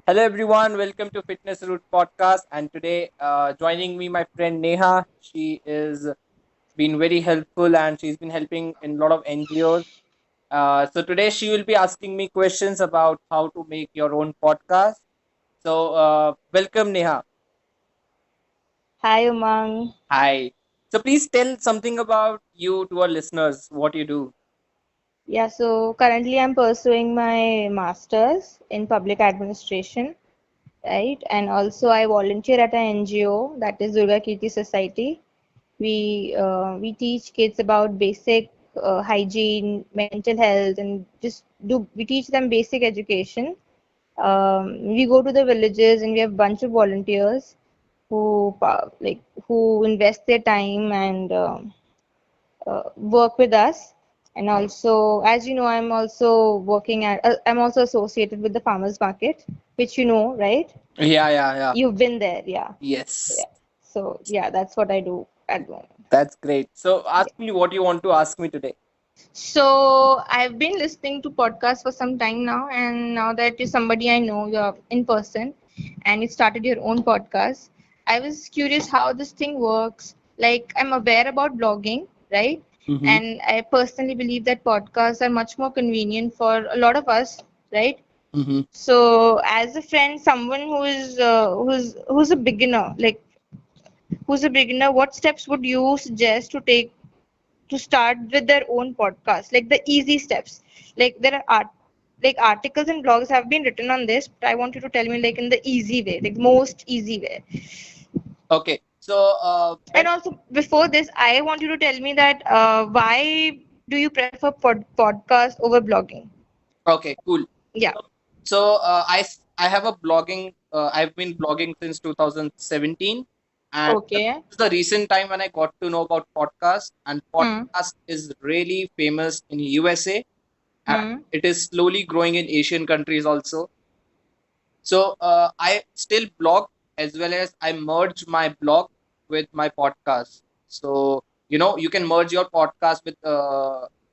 Hello, everyone. Welcome to Fitness Root Podcast. And today, joining me, my friend Neha. She is been very helpful and she's been helping in a lot of NGOs. So today, she will be asking me questions about how to make your own podcast. So, welcome, Neha. Hi, Umang. Hi. So, please tell something about you to our listeners. What you do. Yeah, so currently I'm pursuing my master's in public administration, right? And also I volunteer at an NGO that is Durga Kirti Society. We teach kids about basic hygiene, mental health, and we teach them basic education. We go to the villages and we have a bunch of volunteers who invest their time and work with us. And also, as you know, I'm also associated with the farmers market, which you know, right? Yeah, yeah, yeah. You've been there, yeah. Yes, Yeah. So yeah, that's what I do at the moment. that's great. So, ask Yeah. me what you want to ask me today. So I've been listening to podcasts for some time now, and now that you're somebody I know, you're in person, and you started your own podcast, I was curious how this thing works. Like I'm aware about blogging, right? Mm-hmm. And I personally believe that podcasts are much more convenient for a lot of us, right? Mm-hmm. So as a friend, someone who's a beginner, what steps would you suggest to take to start with their own podcast, like the easy steps? Like there are articles and blogs have been written on this, but I want you to tell me like in the easy way, like most easy way. Okay. So, And when also before this, I want you to tell me that why do you prefer podcast over blogging? okay, cool. Yeah. So I have a blogging. I've been blogging since 2017, and this Okay. is the recent time when I got to know about podcast. And Hmm. podcast is really famous in USA, and Hmm. it is slowly growing in Asian countries also. So I still blog as well as I merge my blog with my podcast. So you can merge your podcast with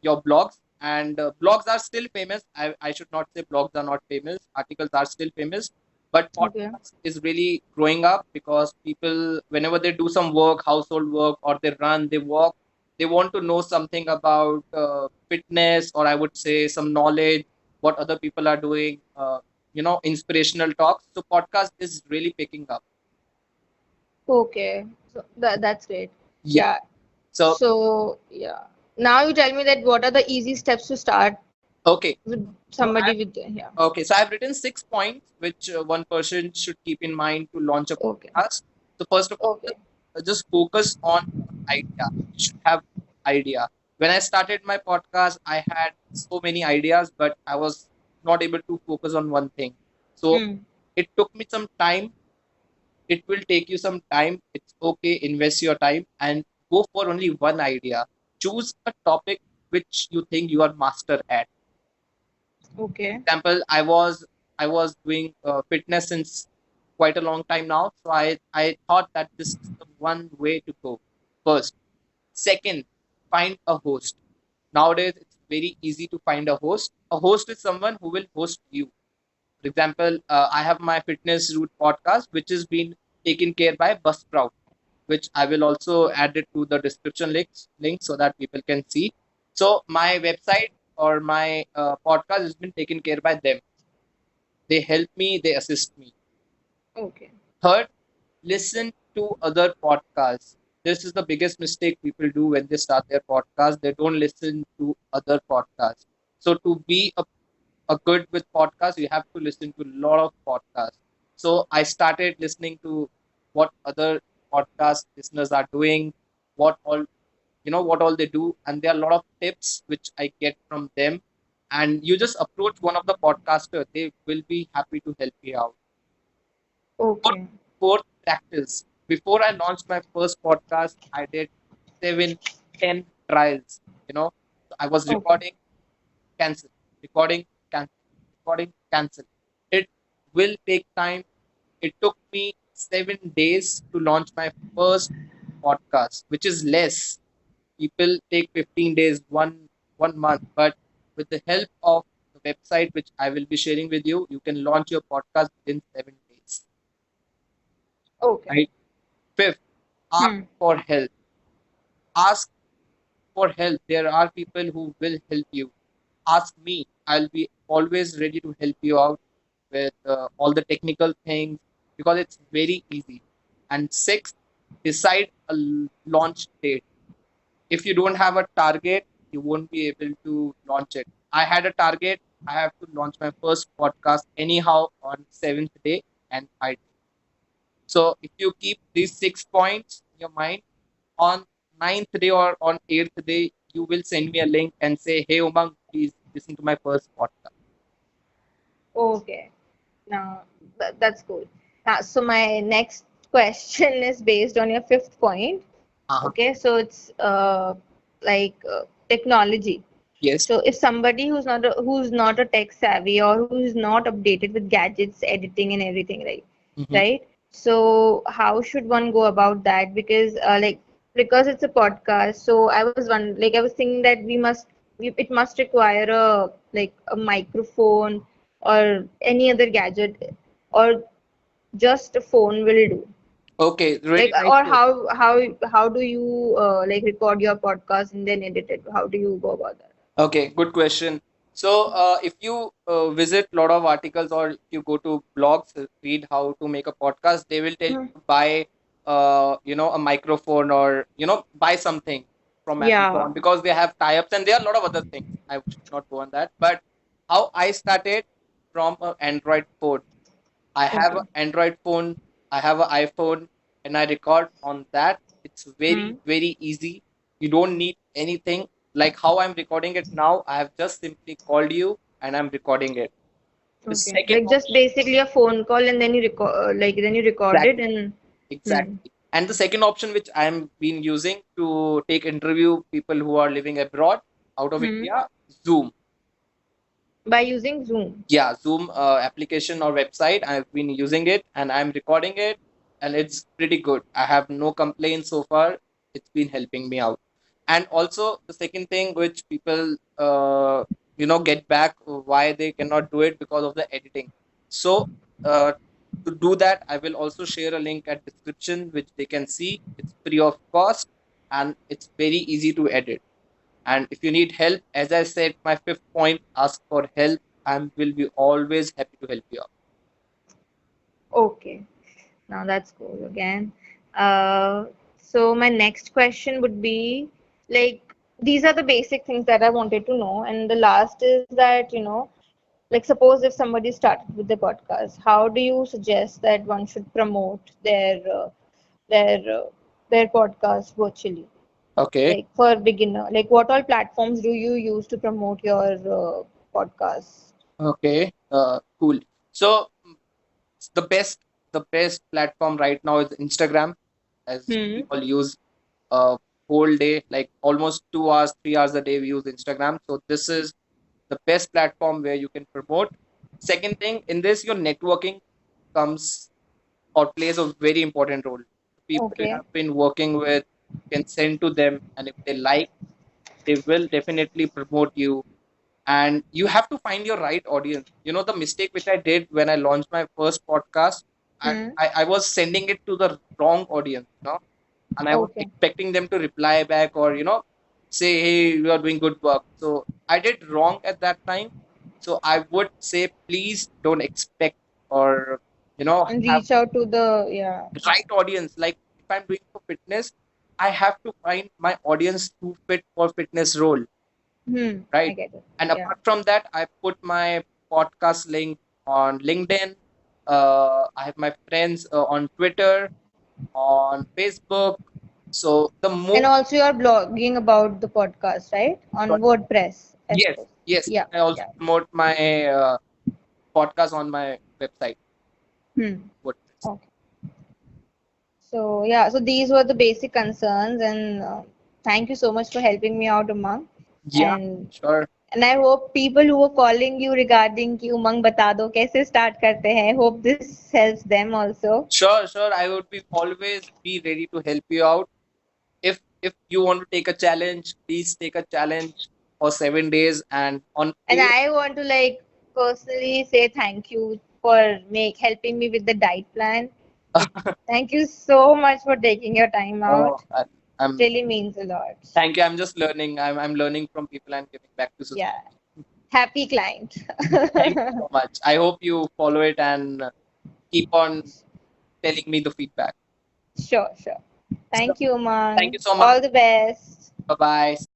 your blogs, and blogs are still famous. I should not say blogs are not famous. Articles are still famous, but Okay. podcast is really growing up because people, whenever they do some work, household work, or they run, they walk, they want to know something about fitness, or I would say some knowledge, what other people are doing. Inspirational talks. So podcast is really picking up. Okay. So that's great. Yeah. Yeah. So So yeah. Now you tell me that what are the easy steps to start okay. with So somebody with yeah. I've written 6 points which one person should keep in mind to launch a Okay. podcast. So first of all, Okay. just focus on idea. You should have idea. When I started my podcast, I had so many ideas, but I was not able to focus on one thing. So Hmm. it took me some time. It will take you some time. It's okay. Invest your time and go for only one idea. Choose a topic which you think you are master at. Okay. Example, I was doing fitness since quite a long time now, so I thought that this is the one way to go. First, second, find a host. Nowadays, it's very easy to find a host. A host is someone who will host you. For example, I have my Fitness Route podcast, which is being taken care by Buzzsprout, which I will also add it to the description link so that people can see. So my website or my podcast has been taken care by them. They help me, they assist me. Okay. Third, listen to other podcasts. This is the biggest mistake people do when they start their podcast. They don't listen to other podcasts. So to be a good with podcasts, you have to listen to a lot of podcasts. So I started listening to what other podcast listeners are doing, what all what all they do, and there are a lot of tips which I get from them. And you just approach one of the podcasters; they will be happy to help you out. Fourth, Okay. fourth, practice. Before I launched my first podcast, I did 7, 10 trials. So I was Okay. cancel, recording, cancel, recording, cancel. It will take time. It took me 7 days to launch my first podcast, which is less. People take 15 days, one month, but with the help of the website which I will be sharing with you. You can launch your podcast within 7 days. Okay. Right. Fifth, ask Hmm. for help. Ask for help. There are people who will help you. Ask me. I'll be always ready to help you out with all the technical things because it's very easy. And sixth, decide a launch date. If you don't have a target, you won't be able to launch it. I had a target. I have to launch my first podcast anyhow on seventh day, and I did. So if you keep these 6 points in your mind, on ninth day or on eighth day, you will send me a link and say, "Hey Umang, please listen to my first podcast." Okay. Now that's cool. So my next question is based on your fifth point. Uh-huh. Okay, so it's like technology. Yes. So if somebody who's not a tech savvy or who's not updated with gadgets, editing and everything, right? Hmm. Right? So how should one go about that? Because it's a podcast, so I was thinking that it must require a microphone or any other gadget, or just a phone will do. Okay, Like, really nice or question. how do you like record your podcast and then edit it? How do you go about that? Okay, good question. So, if you visit a lot of articles or if you go to blogs, read how to make a podcast, they will tell you Hmm. to buy, a microphone or, buy something from Yeah. Amazon because they have tie-ups and there are a lot of other things. I should not go on that. But how I started from an Android phone. I have an Okay. Android phone, I have an iPhone, and I record on that. It's Hmm. very, very easy. You don't need anything. Like how I'm recording it now, I have just simply called you and I'm recording it. The Okay. second Like just option, basically a phone call and then you record it exactly, and hmm. exactly. And the second option, which I'm been using to take interview people who are living abroad out of Hmm. India, Zoom. By using Zoom. Yeah, Zoom application or website. I've been using it and I'm recording it, and it's pretty good. I have no complaints so far. It's been helping me out. And also the second thing which people get back why they cannot do it because of the editing. So uh, to do that, I will also share a link at description which they can see. It's free of cost and it's very easy to edit. And if you need help, as I said, my fifth point, ask for help. I will be always happy to help you out. Okay. Now that's cool again. Uh, so my next question would be like these are the basic things that I wanted to know, and the last is that like suppose if somebody started with the podcast, how do you suggest that one should promote their uh, their podcast virtually? Okay. Like for beginner, like what all platforms do you use to promote your podcast? Okay. Cool. So the best, the best platform right now is Instagram, as we Hmm. all use a whole day, like almost 2 hours, 3 hours a day. We use Instagram. So this is the best platform where you can promote. Second thing, in this, your networking comes or plays a very important role. People you Okay. have been working with can send to them, and if they like, they will definitely promote you. And you have to find your right audience. The mistake which I did when I launched my first podcast, Hmm. I was sending it to the wrong audience, and I was Okay. expecting them to reply back or say, hey, you are doing good work. So I did wrong at that time. So I would say, please don't expect or And have reach out to the right audience. Like if I'm doing for fitness, I have to find my audience who fit for fitness role, I right? get it. And Yeah. apart from that, I put my podcast link on LinkedIn. I have my friends on Twitter, on Facebook. So the And more, also you're blogging about the podcast, right? On WordPress, I yes, suppose. yes, Yeah. I also Yeah. promote my podcast on my website, Hmm. WordPress. Okay. So yeah, so these were the basic concerns, and thank you so much for helping me out, Umang. Yeah, And sure. and I hope people who were calling you regarding कि उमंग बता दो कैसे start करते हैं, hope this helps them also. Sure, sure. I would be always be ready to help you out. If you want to take a challenge, please take a challenge. for 7 days, and on And 8th. I want to like personally say thank you for helping me with the diet plan. It Thank you so much for taking your time Oh, out. It I'm really means a lot. thank you. I'm just learning. I'm learning from people and giving back to Yeah. society. Happy client. Thank you so much. I hope you follow it and keep on telling me the feedback. Sure, sure. So, Thank you, thank Umang. you so much. All the best. Bye bye.